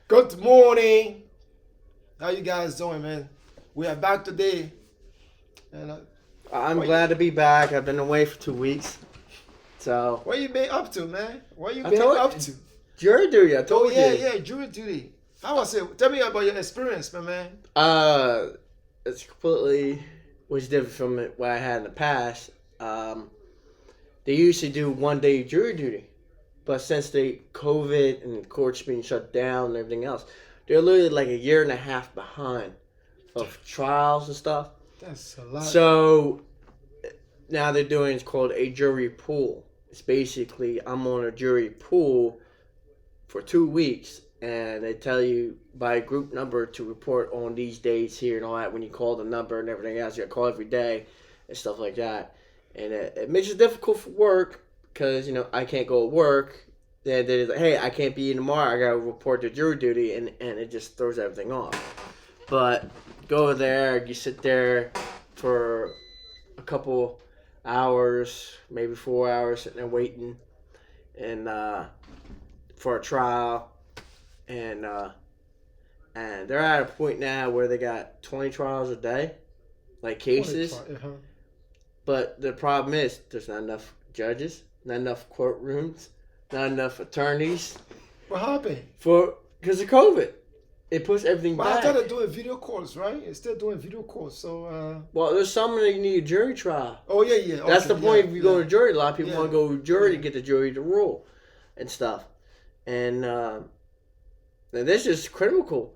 Good morning. How you guys doing, man? We are back today. And I'm what, glad to be back. I've been away for 2 weeks. So, what you been up to, man? What you I been told up to? jury duty, I Oh told yeah, you. yeah, jury duty. How was it? Tell me about your experience, my man. Uh, it's completely was different from what I had in the past. Um, they usually do 1 day jury duty. But since they COVID and courts being shut down and everything else, they're literally like a year and a half behind of trials and stuff. That's a lot. So now they're doing it's called a jury pool. It's basically I'm on a jury pool for 2 weeks, and they tell you by group number to report on these days here and all that. When you call the number and everything else, you got to call every day and stuff like that. And it makes it difficult for work because I can't go to work. Then they're like, hey, I can't be in tomorrow. I got to report to jury duty, and it just throws everything off. But go there, you sit there for a couple hours, maybe 4 hours, sitting there waiting, and for a trial, and they're at a point now where they got 20 trials a day, like cases. But the problem is there's not enough judges, not enough courtrooms, not enough attorneys. What happened? Because of COVID. It puts everything Well, I back. thought they're doing video calls, right? It's still doing video calls. So. Well, there's some that you need a jury trial. Oh yeah, yeah. That's the point. Yeah, If you go to jury, a lot of people Yeah. want to go to jury Yeah. to get the jury to rule and stuff. And this is criminal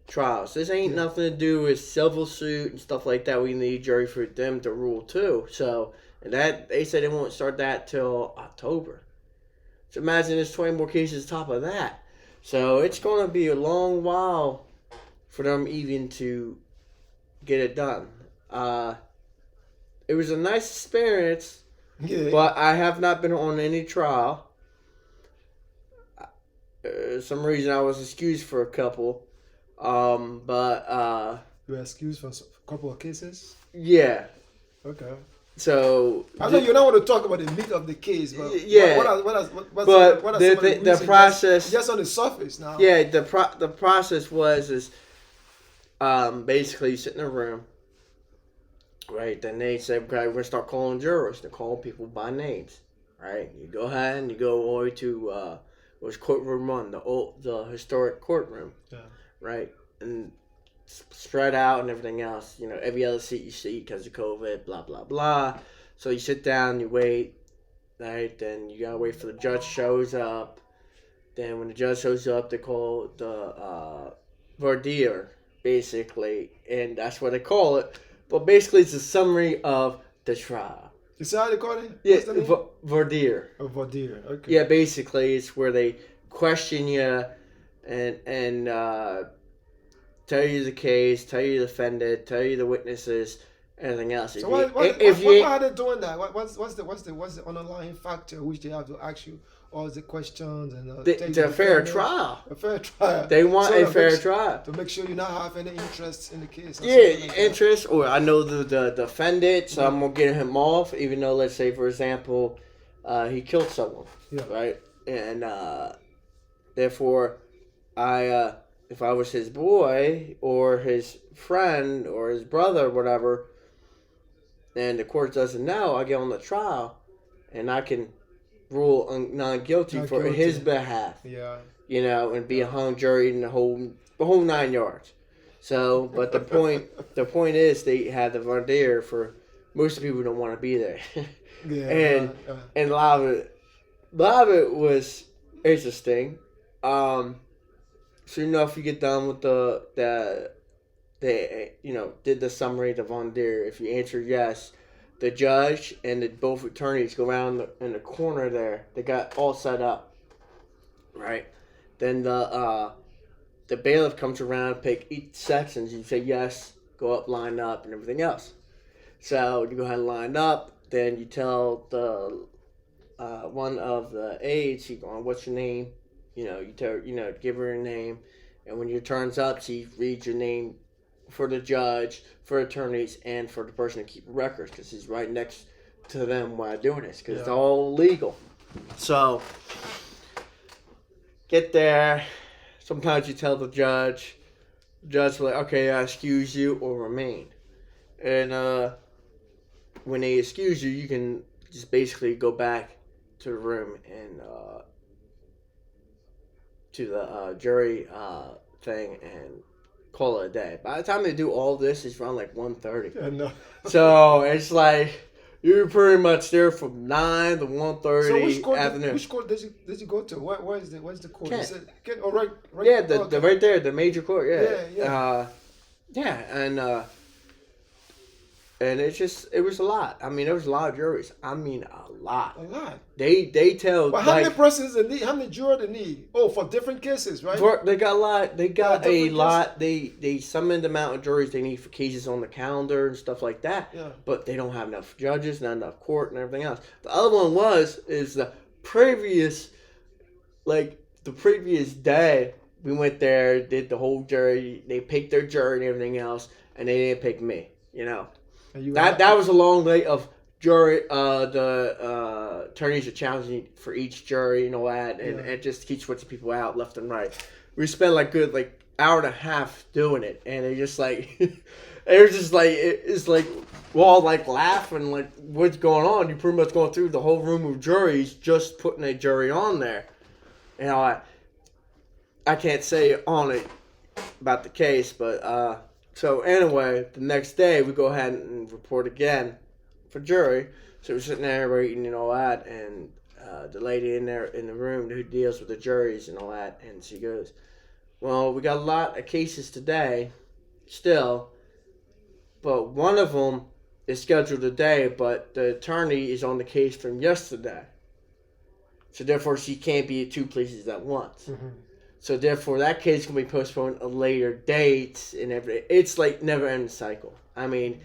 trials. This ain't Yeah. nothing to do with civil suit and stuff like that. We need jury for them to rule too. So, and that they said they won't start that till October. So imagine there's 20 more cases on top of that. So it's going to be a long while for them even to get it done. It was a nice experience, Yeah. but I have not been on any trial. Some reason I was excused for a couple. But You were excused for a couple of cases. yeah. Okay. So I know you don't want to talk about the meat of the case, but Yeah. what are But some of the the reasons process- just on the surface now? yeah, the process is basically you sit in a room, right? Then they say, okay, we're gonna start calling jurors. They're calling people by names, right? You go ahead and you go all the way to was courtroom one, the historic courtroom, Yeah. right? And spread out and everything else. Every other seat you see because of COVID, blah blah blah. So you sit down, you wait, right? Then you gotta wait for the judge shows up. Then when the judge shows up, they call the voir dire, basically, and that's what they call it. But basically, it's a summary of the trial. You see how they call it? Yeah, What's the name? voir dire. Oh, voir dire. Okay. Yeah, basically, it's where they question you and tell you the case, tell you the defendant, tell you the witnesses, everything else. So why are they doing that? What's the underlying factor which they have to ask you all the questions and the fair trial. A fair trial. They want So a fair trial. to make sure you not have any interest in the case. Or Yeah, something like that. interest, or I know the defendant, so I'm gonna get him off, even though, let's say, for example, he killed someone, Yeah. right? And therefore, if I was his boy or his friend or his brother or whatever, and the court doesn't know, I get on the trial, and I can rule not guilty Not for guilty. his behalf, Yeah. and be a hung jury and the whole 9 yards. So, but the point is they have the voir dire for most people don't want to be there, Yeah. and a lot of it was interesting. So if you get done with they did the summary, the voir dire. If you answer yes, the judge and both attorneys go around in the corner there. They got all set up, right? Then the bailiff comes around, pick each sections. You say yes, go up, line up, and everything else. So you go ahead and line up. Then you tell the one of the aides, she going, "What's your name?" You tell give her your name, and when your turn's up, she reads your name for the judge, for attorneys, and for the person to keep records, because he's right next to them while doing this, because it's all legal. So get there, sometimes you tell the judge will like, okay, I excuse you or remain. And when they excuse you, you can just basically go back to the room and to the jury thing and call it a day. By the time they do all this, it's around like 1:30. Yeah, no. So it's like you're pretty much there from 9 to 1:30 So afternoon. which court did you go to? Where's the court? Kent. Is it Kent? Oh, right. Yeah, okay. the right there, the major court. Yeah, Yeah. yeah, and it was a lot. I mean, there was a lot of juries. I mean, a lot. A lot. They tell. But how many persons they need? How many jurors they need? Oh, for different cases, right? They got a lot. They got a different lot. They summoned the amount of juries they need for cases on the calendar and stuff like that. Yeah. But they don't have enough judges, not enough court, and everything else. The other one is the previous day we went there, did the whole jury. They picked their jury and everything else, and they didn't pick me. You know. That was a long day of jury. The attorneys are challenging for each jury and all that, and it just keeps switching people out left and right. We spent like hour and a half doing it, and it just like it was just like it's like we're all like laughing like what's going on? You're pretty much going through the whole room of juries just putting a jury on there. You know, I can't say on it about the case, but so anyway, the next day we go ahead and report again for jury. So we're sitting there waiting and all that, and the lady in there in the room who deals with the juries and all that, and she goes, "Well, we got a lot of cases today, still, but one of them is scheduled today, but the attorney is on the case from yesterday. So therefore, she can't be at two places at once." Mm-hmm. So therefore, that case can be postponed a later date and everything. It's like never-ending cycle. I mean,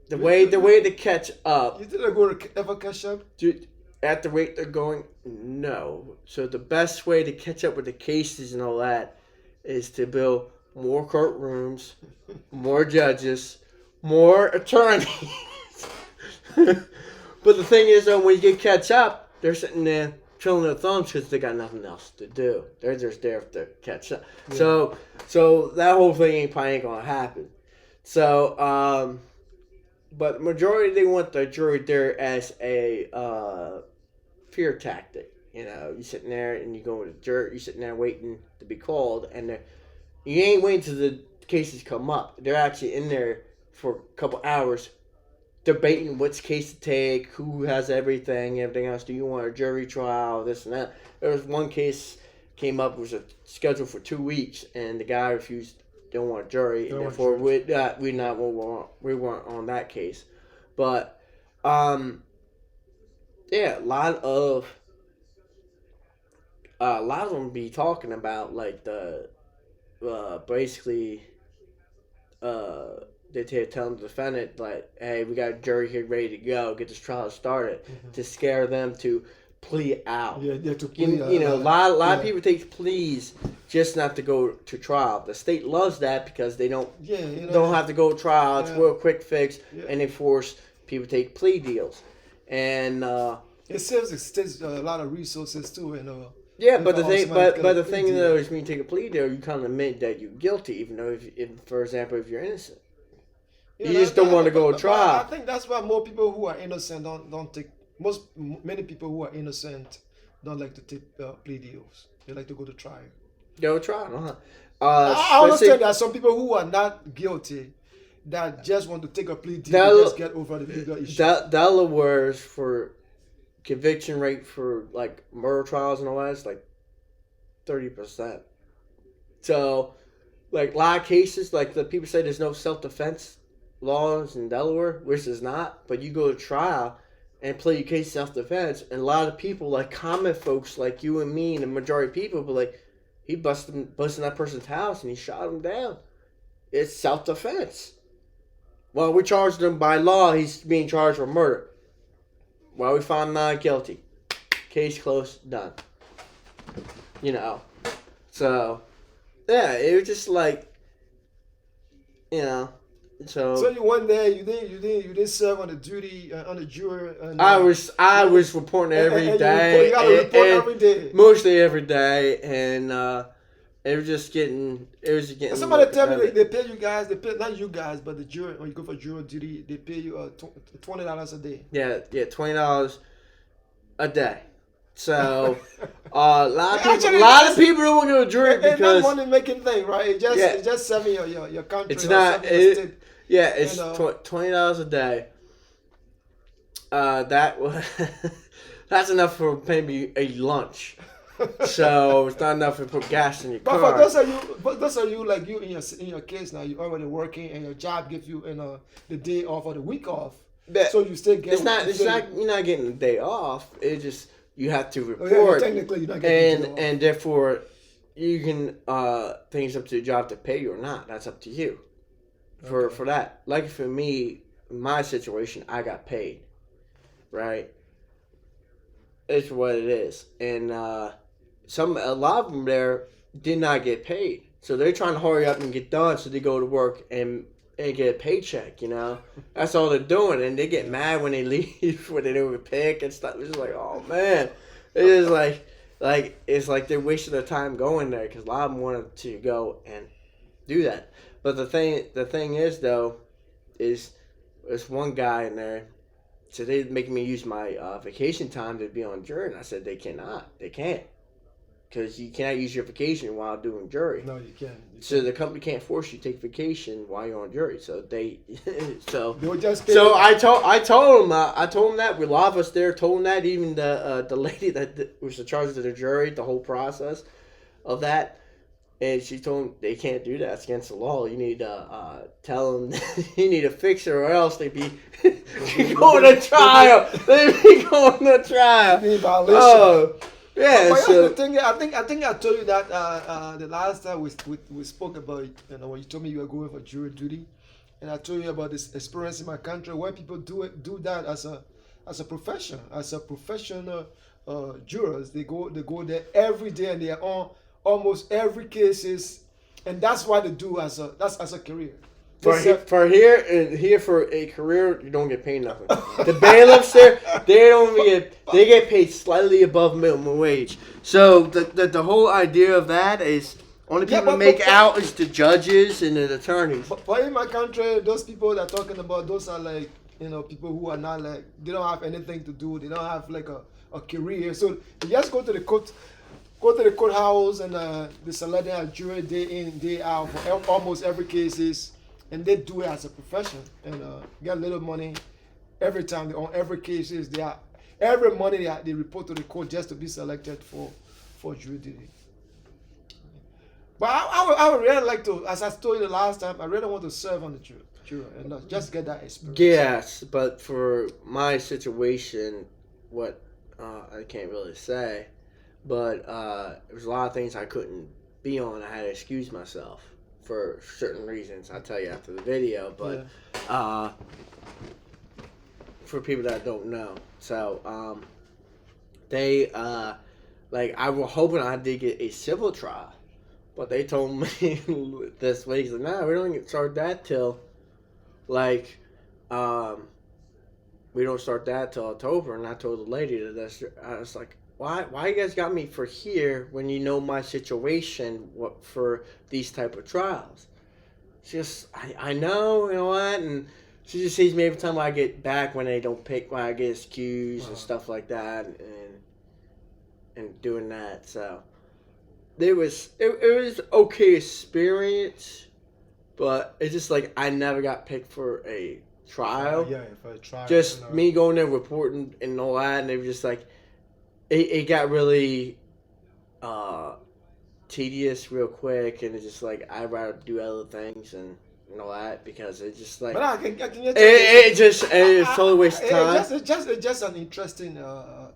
the way to catch up. You didn't go to ever catch up? Dude, at the rate they're going, no. So the best way to catch up with the cases and all that is to build more courtrooms, more judges, more attorneys. But the thing is, though, when you catch up, they're sitting there twiddling their thumbs because they got nothing else to do. They're just there to catch up. Yeah. So that whole thing probably ain't gonna happen. So, but majority they want the jury there as a fear tactic. You know, you sitting there and you go with the jury. You sitting there waiting to be called, and you ain't waiting till the cases come up. They're actually in there for a couple hours, debating which case to take, who has everything else. Do you want a jury trial, this and that? There was one case came up, was scheduled for 2 weeks, and the guy refused, don't want a jury, and therefore we weren't on that case. But yeah, a lot of them be talking about like the basically they're telling the defendant, like, hey, we got a jury here ready to go, get this trial started, to scare them to plea out. Yeah, to plea out. You know, a lot of people take pleas just not to go to trial. The state loves that because they don't have to go to trial. It's a real quick fix, and they force people to take plea deals. And it saves the state a lot of resources too, yeah, but the thing though is when you take a plea deal, you kind of admit that you're guilty, even though if for example, if you're innocent. You just don't want to go to trial. I think that's why more people who are innocent don't take. Many people who are innocent don't like to take plea deals. They like to go to trial. Go to trial, I understand that some people who are not guilty that just want to take a plea deal to just get over the legal issue. Delaware's for conviction rate for like murder trials and all that is like 30%. So, like a lot of cases, like the people say there's no self-defense laws in Delaware, which is not, but you go to trial and plead your case self-defense, and a lot of people, like common folks like you and me and the majority of people, be like, he busted in that person's house and he shot him down. It's self-defense. Well, we charged him by law, he's being charged for murder. Well, we found him not guilty. Case closed, done. You know. So, yeah, it was just like, you know, So So you went there. You didn't serve on the duty on the jury. And, I was reporting every and you day, got to report every day. mostly every day, and it was just And getting more somebody tell me they repetitive. pay you guys. They pay not you guys, but the jury. When you go for jury duty, they pay you $20 a day. Yeah, $20 a day. So a lot of people, Actually, don't want to go to jury it's not because money making thing, right? yeah, It's just serving your country it's or not. serving your state. Yeah, it's And $20 a day. That was that's enough for maybe a lunch. So it's not enough to put gas in your but car. for those of you like you in your case now, you're already working and your job gives you the day off or the week off, But so you still get. it's not. You're not getting a day off. It just you have to Oh, yeah, report, technically you're not getting the day off. and therefore you can things up to the job to pay you or not. That's up to you. For that, like for me, my situation, I got paid, right? It's what it is, and a lot of them there did not get paid, so they're trying to hurry up and get done, so they go to work and get a paycheck. That's all they're doing, and they get mad when they leave when they don't pick and stuff. It's just like, oh man, it is like it's like they're wasting their time going there because a lot of them wanted to go and do that. But the thing is though, is there's one guy in there. So they making me use my vacation time to be on jury, and I said they can't, because you cannot use your vacation while doing jury. No, you can't. So the company can't force you to take vacation while you're on jury. So they They were just so I told him that with a lot of us there told him that, even the lady that was in charge of the jury, the whole process of that. And she told him they can't do that. It's against the law. You need to tell them you need to fix it, or else they'd be going to trial. They'd be going to trial. Be violation. Oh, yeah. But So the thing, I think I told you that the last time we spoke about when you told me you were going for jury duty, and I told you about this experience in my country where people do that as a profession, as a professional jurors. They go there every day and they are on almost every cases, and that's what they do as a career. for here for a career, you don't get paid nothing. The bailiffs there, they get paid slightly above minimum wage. So the whole idea of that is only people that make out is the judges and the attorneys. But in my country, those people that are talking about, those are like people who are not like, they don't have anything to do. They don't have like a career. So they just go to the courthouse and they select a jury day in, day out for almost every cases, and they do it as a profession and get a little money every time they on every cases. Every money they report to the court just to be selected for jury duty. But I would really like to, as I told you the last time, I really want to serve on the jury and just get that experience. Yes, but for my situation, what I can't really say. But there's a lot of things I couldn't be on. I had to excuse myself for certain reasons. I'll tell you after the video. But for people that don't know, so they I was hoping I did get a civil trial, but they told me this week, like, nah, we don't get start that till we don't start that till October. And I told the lady that I was like, Why you guys got me for here when you know my situation for these type of trials? She just, I know, you know what? And she just sees me every time I get back when they don't pick, when I get excused and stuff like that, and doing that. So it was okay experience, but it's just like I never got picked for a trial. Yeah, for a trial. Just me going there reporting and all that, and they were just like. It got really tedious real quick, and it's just like I'd rather do other things and all that because it's just like. But I can it's totally waste of time. It's just an interesting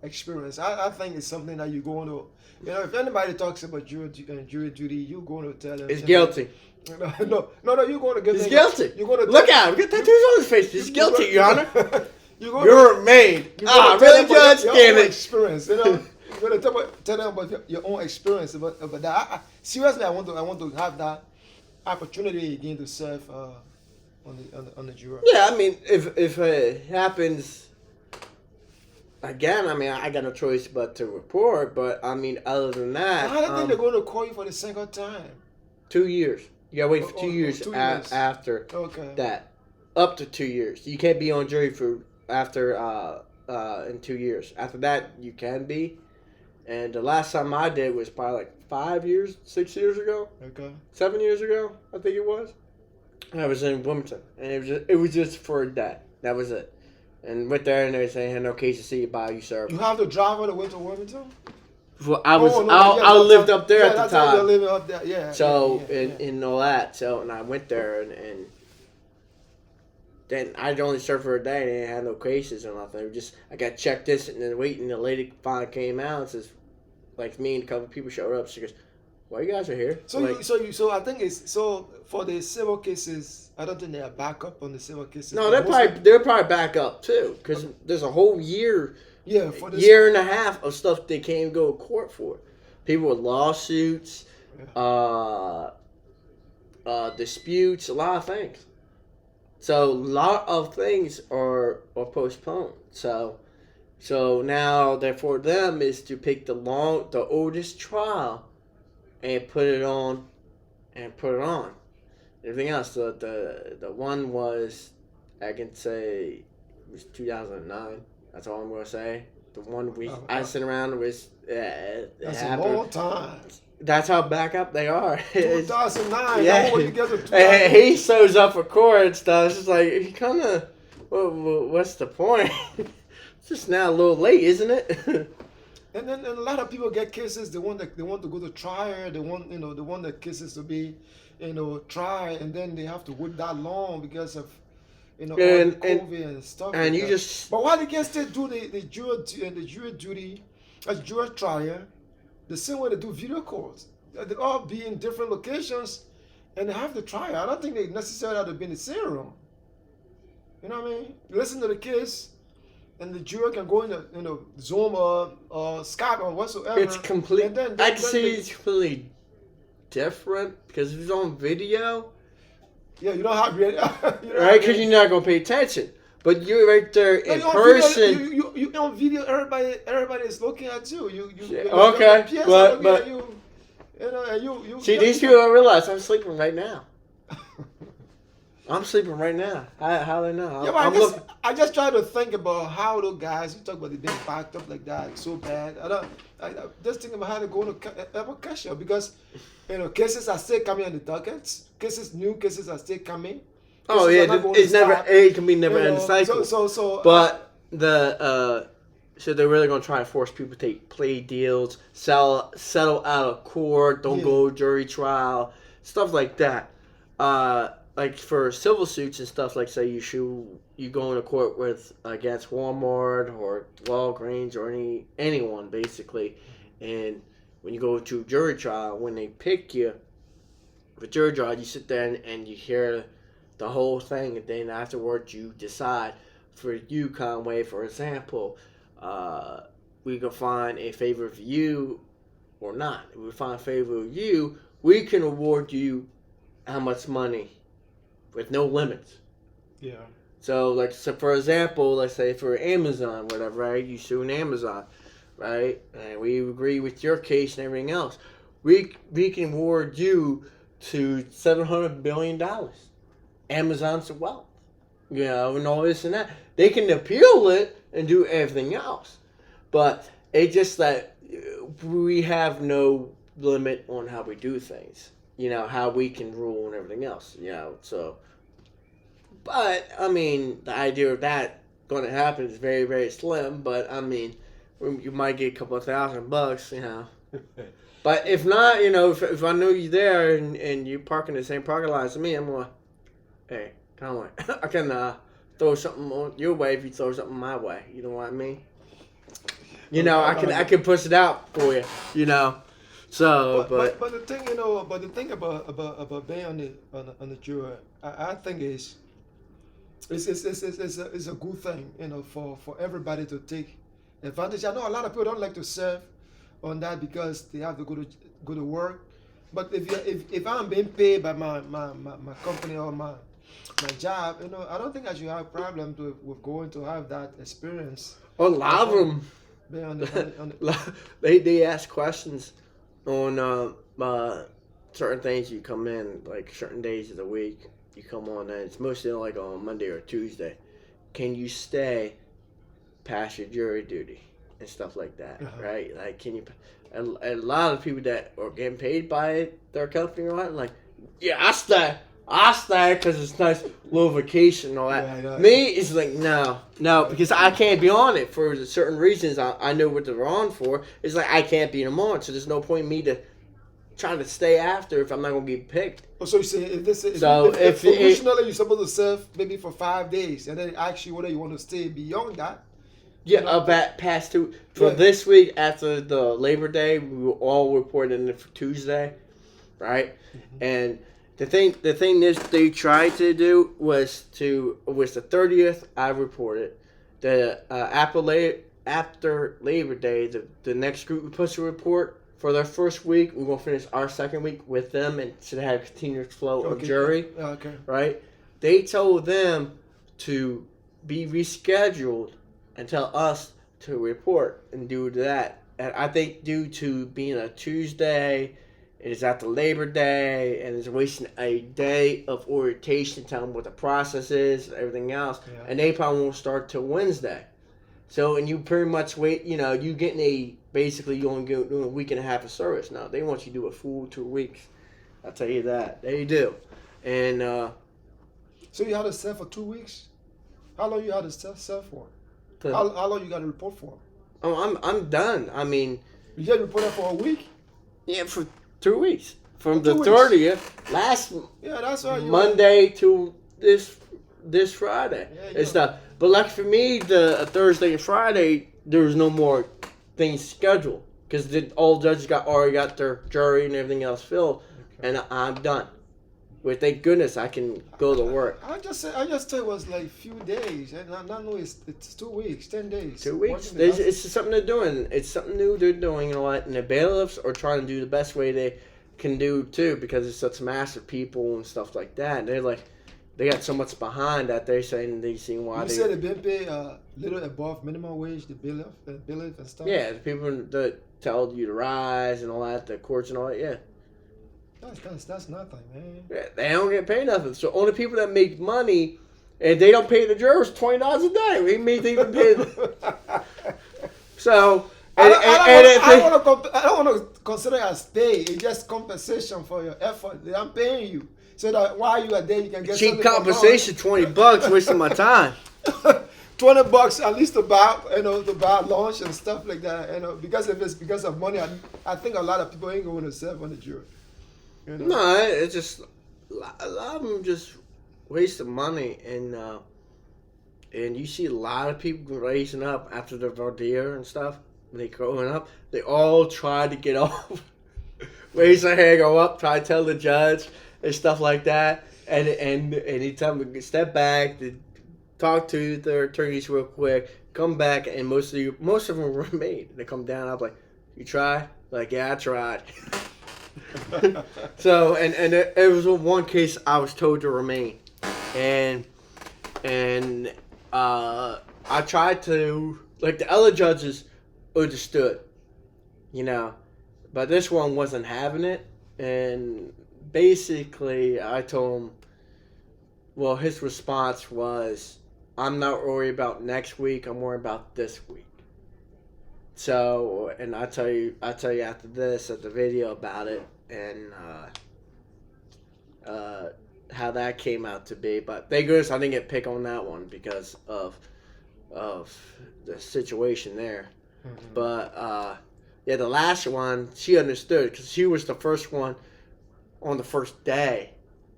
experience. I think it's something that you're going to, if anybody talks about jury duty, you're going to tell them. It's guilty. No, you're going to get. He's guilty. You're going to look at him. Get tattoos on his face. He's guilty, Your Honor. You're remained. Really, Judge? Damn it. Experience, you're going to tell them about your own experience about that. Seriously, I want to have that opportunity again to serve on the jury. Yeah, I mean, if it happens again, I mean, I got no choice but to report. But I mean, other than that, I don't think they're going to call you for the second time. 2 years. You gotta wait for 2 years, 2 years. After Okay. that. Up to 2 years. You can't be on jury for after in 2 years. After that, you can be. And the last time I did was probably like 5 years, 6 years ago, Okay. 7 years ago, I think it was. I was in Wilmington, and it was just for a day. That was it. And went there, and they said, "Had no case to see about you, sir." You have the driver that went to Wilmington? Well, I lived up there at the that's how time. you're living up there. Yeah. So yeah. and all that. So and I went there and then I only served for a day. And they didn't have no cases or nothing. It was just I got checked this and then waiting. The lady finally came out and says, like me and a couple people showed up. She goes, "Why you guys are here?" So like, so I think it's so for the civil cases. I don't think they are back up on the civil cases. no, they're probably back up too because there's a whole year. Yeah, for this year and a half of stuff they can't go to court for. People with lawsuits, disputes, a lot of things. So a lot of things are postponed. So now for them is to pick the oldest trial and put it on. Everything else, the one was, I can say, it was 2009. That's all I'm gonna say. The one I sit around with. That's a long time. That's how back up they are. 2009. Yeah. You get to And he shows up for court and stuff. It's just like he kind of. What's the point? It's just now a little late, isn't it? And then a lot of people get cases. They want to go to trial. They want the cases to be, tried, and then they have to wait that long because of. All the COVID and stuff. And like you that. just. But why they can still do the jury duty, as jury trial, the same way they do video calls. They all be in different locations, and they have the trial. I don't think they necessarily have to be in the same room. You know what I mean? Listen to the case, and the jury can go in the Zoom or Skype or whatsoever. It's complete. And then I can see it's completely different because if it's on video. Yeah, you don't have right, because you're not gonna pay attention. But you're right there in person. Video, you on video. Everybody is looking at you. Okay, but you. See, these people don't realize I'm sleeping right now. I'm sleeping right now. How they know? Yeah, I just try to think about how those guys. You talk about it being backed up like that, so bad. I just think about how to go to cash out because cases are still coming on the dockets. New cases are still coming. Oh yeah, it's never. It can be never end cycle. So. But so they're really gonna try to force people to take plea deals, settle out of court, don't go to jury trial, stuff like that. Like for civil suits and stuff, like say you go into court with against Walmart or Walgreens or anyone basically, and when you go to jury trial, when they pick you for jury trial, you sit there and you hear the whole thing, and then afterwards you decide. For you, Conway, for example, we can find a favor of you or not. If we find a favor of you, we can award you how much money with no limits. Yeah. So, for example, let's say for Amazon, whatever, right? You sue an Amazon, right? And we agree with your case and everything else. We can award you to $700 billion. Amazon's wealth. And all this and that. They can appeal it and do everything else. But it's just that we have no limit on how we do things. How we can rule and everything else. So. But, I mean, the idea of that going to happen is very, very slim. But, I mean, you might get a couple of $1,000, But if not, if I know you're there and you park in the same parking lot as me, I'm going, hey, Conway, I can throw something on your way if you throw something my way. You know what I mean? I can push it out for you. So, but the thing, about being on the jury, I think it's a good thing, for everybody to take advantage. I know a lot of people don't like to serve on that because they have to go to work. But if I'm being paid by my company or my job, I don't think I should have problems with going to have that experience. A lot of them, Being on the, they ask questions on certain things. You come in like certain days of the week. You come on, and it's mostly like on Monday or Tuesday. Can you stay past your jury duty and stuff like that, right? Like, can you? A lot of people that are getting paid by their company or what, like, yeah, I stay because it's nice little vacation and all that. Yeah, Me, it's like, no, because I can't be on it for certain reasons. I know what they're on for. It's like I can't be them on, so there's no point in me to trying to stay after if I'm not gonna get picked. Oh, so you say if originally you're supposed to serve maybe for 5 days, and then it asks you whether you want to stay beyond that. Yeah, about past two for this week after the Labor Day, we were all reported in for Tuesday, right? Mm-hmm. And the thing they tried to do was the 30th. I reported the after Labor Day, the next group was supposed to report for their first week. We're gonna finish our second week with them and should have continuous flow of jury. Okay. Right? They told them to be rescheduled and tell us to report and do that. And I think due to being a Tuesday, it is after Labor Day, and it's wasting a day of orientation, telling them what the process is, and everything else, and they probably won't start till Wednesday. So, and you pretty much wait, you getting basically you only doing a week and a half of service. Now, they want you to do a full 2 weeks. I'll tell you that. They do. And, so you had to serve for 2 weeks? How long you had to serve for? How long you got to report for? Oh, I'm done. I mean, you got to report for a week? Yeah, for 2 weeks. From the 30th, that's right. Monday to this Friday. And stuff. But like for me, the Thursday and Friday, there was no more things scheduled because all judges already got their jury and everything else filled, and I'm done. Well, thank goodness I can go to work. I just thought it was like few days, and I know it's 2 weeks, 10 days. 2 weeks. It's something they're doing. It's something new they're doing, and the bailiffs are trying to do the best way they can do too, because it's such massive people and stuff like that. And they're like, they got so much behind that they're saying they see why. You said they've been paid a little above minimum wage, the bailiff and stuff. Yeah, the people that tell you to rise and all that, the courts and all that. Yeah. That's nothing, man. Yeah, they don't get paid nothing. So only people that make money, and they don't pay the jurors $20 a day. We may even pay them. So I don't want to consider it as pay. It's just compensation for your effort. I'm paying you so that while you are there, you can get cheap compensation. $20, wasting my time. $20 at least to buy lunch and stuff like that. Because if it's because of money, I think a lot of people ain't going to serve on the jury. No, it's just a lot of them just wasting money, and you see a lot of people raising up after the voir dire and stuff. When they growing up, they all try to get off, raise their hand, go up, try to tell the judge and stuff like that, and he tell them to step back, to talk to their attorneys real quick, come back, and most of them remain. They come down. I'm like, you try? Like, yeah, I tried. So and it was one case I was told to remain, and I tried to, like, the other judges understood, but this one wasn't having it, and basically I told him, well, his response was, I'm not worried about next week, I'm worried about this week. So, and I'll tell you after this, at the video about it, and how that came out to be. But thank goodness I didn't get picked on that one because of the situation there. Mm-hmm. But the last one, she understood because she was the first one on the first day.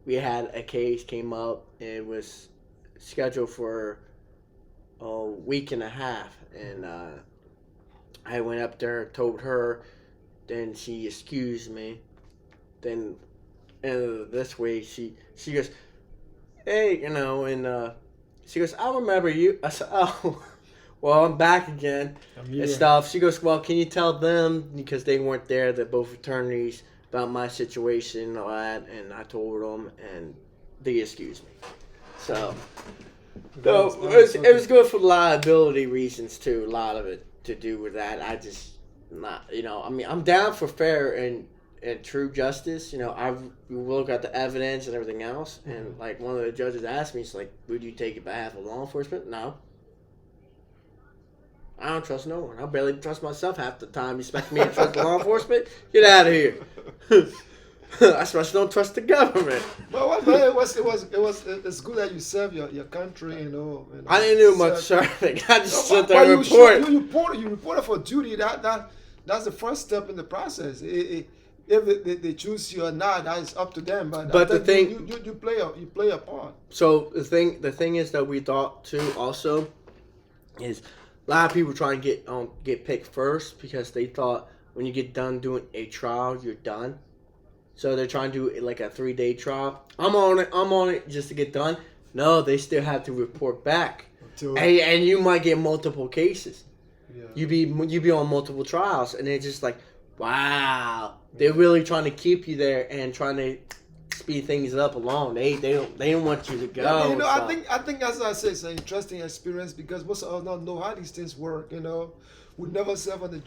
We had a case came up and it was scheduled for a week and a half, and I went up there, told her, then she excused me. Then, this way, she goes, hey, and she goes, I remember you. I said, oh, well, I'm back again and stuff. She goes, well, can you tell them, because they weren't there, that both attorneys, about my situation and all that, and I told them, and they excused me. So, no, it was good for liability reasons too. A lot of it to do with that. I just not, I mean, I'm down for fair and true justice. I look at the evidence and everything else, and like one of the judges asked me, "It's like, would you take it behalf of law enforcement?" No. I don't trust no one. I barely trust myself half the time. You expect me to trust law enforcement? Get out of here. I especially don't trust the government. Well, it's good that you serve your country, I didn't do much serving. I just sit there and report. You reported for duty. That's the first step in the process. If they choose you or not, that's up to them. But the thing, you play a part. So the thing is that we thought too also is a lot of people try and get picked first because they thought when you get done doing a trial, you're done. So they're trying to do like a 3-day trial. I'm on it just to get done. No, they still have to report back, and you might get multiple cases. Yeah. You be on multiple trials, and it's just like, wow, they're really trying to keep you there and trying to speed things up along. They don't want you to go. Yeah, I think as I say, it's an interesting experience because most of us don't know how these things work. We never serve on the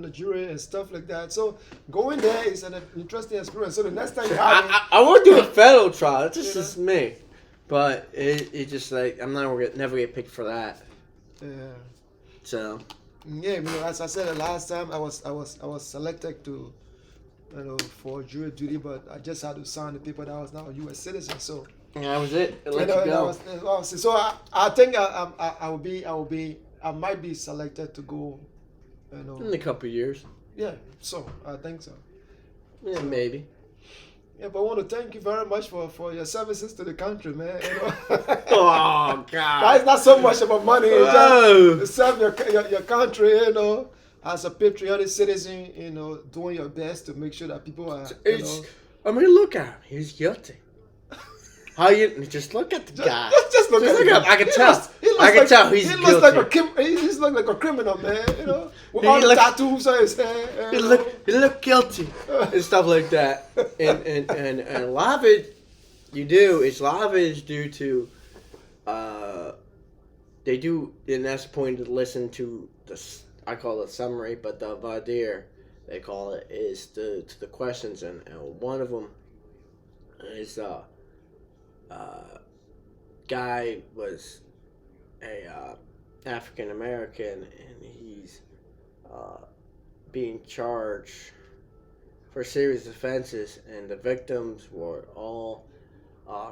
jury and stuff like that. So going there is an interesting experience. So the next time I want to do a federal trial. It's just me, but it just like I'm never get picked for that. Yeah. So. Yeah, as I said the last time, I was selected to, for jury duty, but I just had to sign the paper that I was now a U.S. citizen. So that was it. Let you go. So I think I might be selected to go. In a couple of years. Yeah, so I think so. Yeah, maybe. Yeah, but I want to thank you very much for your services to the country, man. Oh God! That's not so much about money. It's just serve your country, as a patriotic citizen, doing your best to make sure that people are. I mean, look at him. He's guilty. How you just look at the guy? Just look at him. I can tell. I can tell he's guilty. He looks like a criminal, man. With all the tattoos on his head. He look guilty and stuff like that. And a lot of it is due to they do, and that's the point to listen to I call it summary, but the voir dire they call it is to the questions, and one of them is guy was a African American, and he's being charged for serious offenses, and the victims were all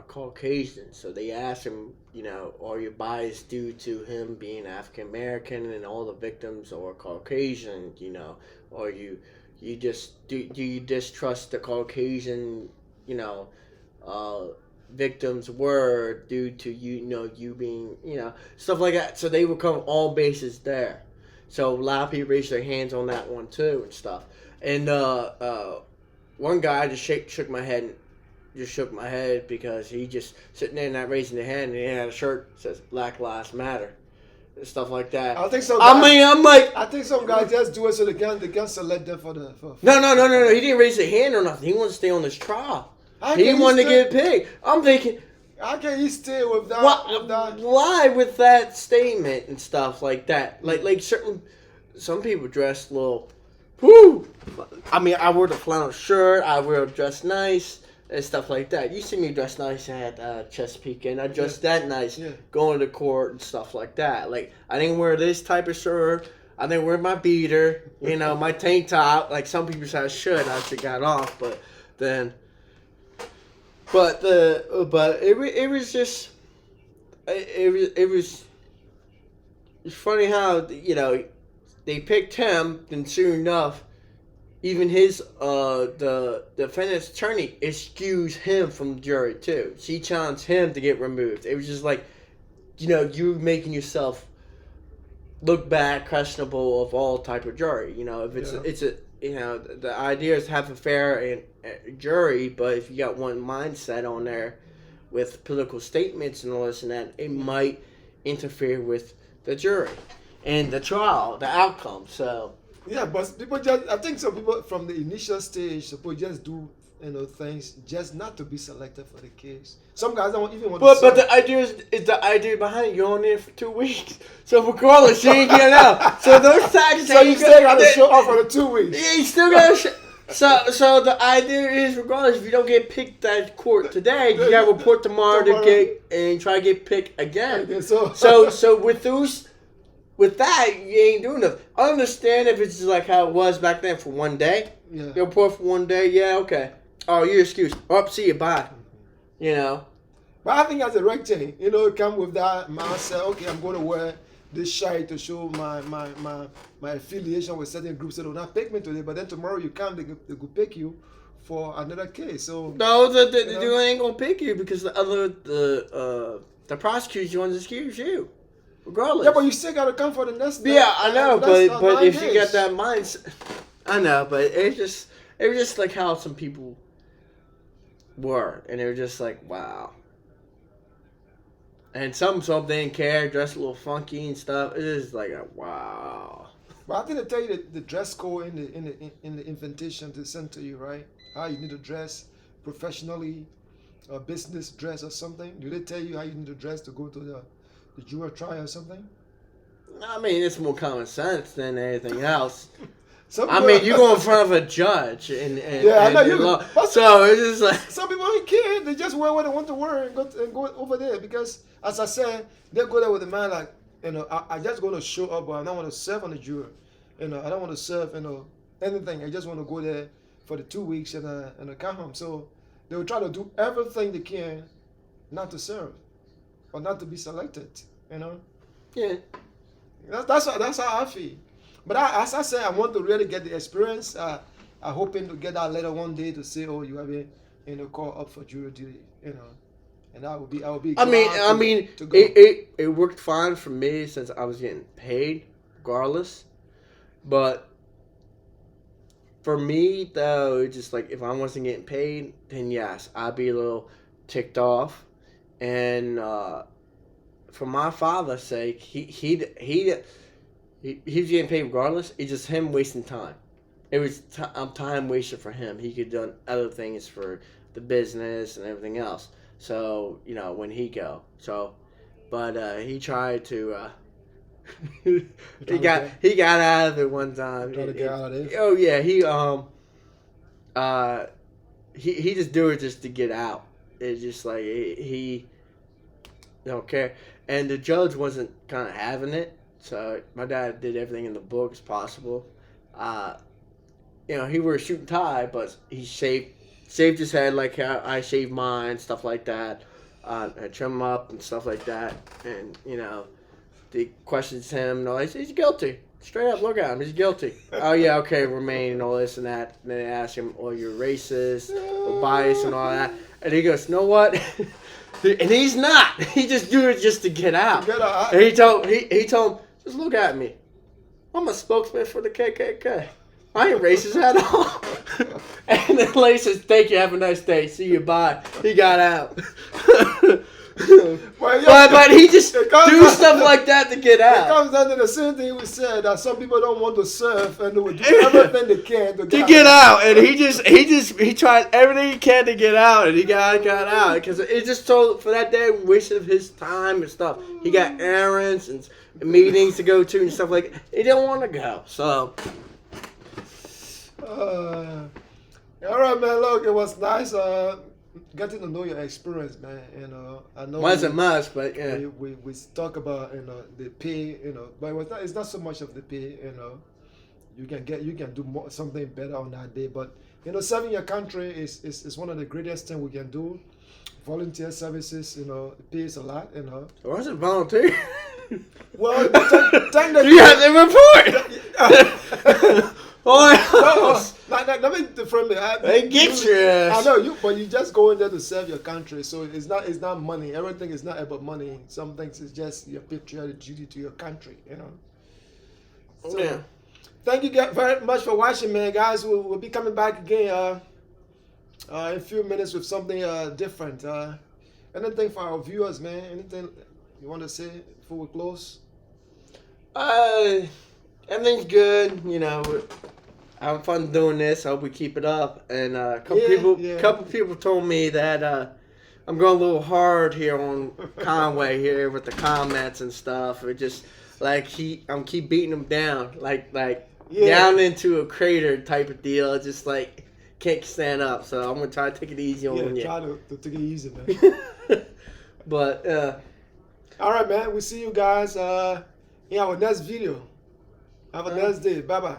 Caucasian. So they asked him, are you biased due to him being African American and all the victims are Caucasian? Or you just do you distrust the Caucasian victims were due to you being stuff like that. So they would cover all bases there. So a lot of people raised their hands on that one too and stuff. And one guy just shook my head because he just sitting there not raising their hand, and he had a shirt that says Black Lives Matter and stuff like that. I think so. I think some guys just do it so they can select them for. No. He didn't raise his hand or nothing. He wanted to stay on this trial. He wanted to get paid. I'm thinking, how can he stay with that? Why with that statement and stuff like that? Like some people dress a little. Whoo! I mean, I wear the flannel shirt. I wear dress nice and stuff like that. You see me dress nice at Chesapeake, and I dress that nice going to court and stuff like that. Like I didn't wear this type of shirt. I didn't wear my beater. My tank top. Like some people said I should. I should got off, but then. But it was just it was funny how they picked him, and soon enough even his the defendant's attorney excused him from the jury too. She challenged him to get removed. It was just like you making yourself look bad, questionable of all type of jury. If it's the idea is to have a fair jury, but if you got one mindset on there with political statements and all this and that, it might interfere with the jury and the trial, the outcome. So yeah, but people I think some people from the initial stage, suppose just do things just not to be selected for the case. Some guys don't even want But to but serve. the idea is the idea behind it. You're on there for 2 weeks, so regardless, you ain't getting out. So those taxes, So you still got to show up for the 2 weeks. Yeah, you still gotta. So the idea is, regardless, if you don't get picked at court today, you gotta report tomorrow to get and try to get picked again. Okay, So with that, you ain't doing enough. I understand if it's just like how it was back then for one day. Yeah. You report for one day, yeah, okay. Oh, you're excused. Oh, see you, bye. You know. But I think that's the right thing. Come with that mindset. Okay, I'm going to wear this shirt to show my affiliation with certain groups. They will not pick me today, but then tomorrow you come, they could pick you for another case. So no, they ain't gonna pick you because the prosecution wants to excuse you, regardless. Yeah, but you still gotta come for the next. Yeah, I know, but if you got days. that mindset, I know, but it was just like how some people were, and they were just like, wow. And some they didn't care, dressed a little funky and stuff. It is like a wow. But I think they tell you the dress code in the invitation to send to you, right? How you need to dress professionally, business dress or something. Do they tell you how you need to dress to go to the jury trial or something? I mean, it's more common sense than anything else. Some I mean, you go in front of a judge and I know you. So it's just like some people don't care. They just wear what they want to wear and go over there because, as I said, they go there with the man like, I just going to show up, but I don't want to serve on the jury. I don't want to serve, anything. I just want to go there for the 2 weeks and I come home. So they will try to do everything they can not to serve or not to be selected. Yeah. That's how I feel. But as I said, I want to really get the experience. I'm hoping to get that letter one day to say, "Oh, you have been, called up for jury duty." And I will be. I mean, to go. it worked fine for me since I was getting paid, regardless. But for me, though, it's just like if I wasn't getting paid, then yes, I'd be a little ticked off. And for my father's sake, he was getting paid regardless. It's just him wasting time. It was time wasted for him. He could have done other things for the business and everything else. So when he go. So, but he tried to. he got out of it one time. Trying to get out of it. Oh yeah, he just do it just to get out. It's just like he don't care, and the judge wasn't kind of having it. So my dad did everything in the book as possible. He wore a suit and tie, but he shaved his head like how I shaved mine, stuff like that. I trim him up and stuff like that, and they questions him. No, he's guilty. Straight up, look at him. He's guilty. Oh yeah, okay, remain and all this and that. And then they ask him, "Oh, you're racist or biased and all that," and he goes, "You know what?" And he's not. He just do it just to get out. And he told him, just look at me. I'm a spokesman for the KKK. I ain't racist at all. And then Lay says, thank you, have a nice day. See you, bye. He got out. but he just do stuff like that to get out. It comes down to the same thing we said, that some people don't want to serve and they will do everything they can to get out. And he tried everything he can to get out, and he got out. Because it just told for that day, wasted his time and stuff. He got errands and meetings to go to and stuff like that. He didn't want to go. So. All right, man. Look, it was nice getting to know your experience, man. I know wasn't much, but yeah, we talk about the pay, but it's not so much of the pay. You can do something better on that day, but serving your country is one of the greatest things we can do. Volunteer services, it pays a lot. It wasn't volunteer. Well, you have to report. Let me different. They get your ass. I know but you just go in there to serve your country. So it's not money. Everything is not about money. Some things is just your patriotic duty to your country. So, yeah. Thank you very much for watching, man. Guys, we'll be coming back again in a few minutes with something different. Anything for our viewers, man? Anything you want to say before we close? Everything's good. having fun doing this. I hope we keep it up. And a Yeah. couple people told me that I'm going a little hard here on Conway here with the comments and stuff. It just like I'm keep beating him down, like down into a crater type of deal. It's just like can't stand up. So I'm gonna try to take it easy on you. Try to take it easy, man. But all right, man. We see you guys in our next video. Have a nice day. Bye bye.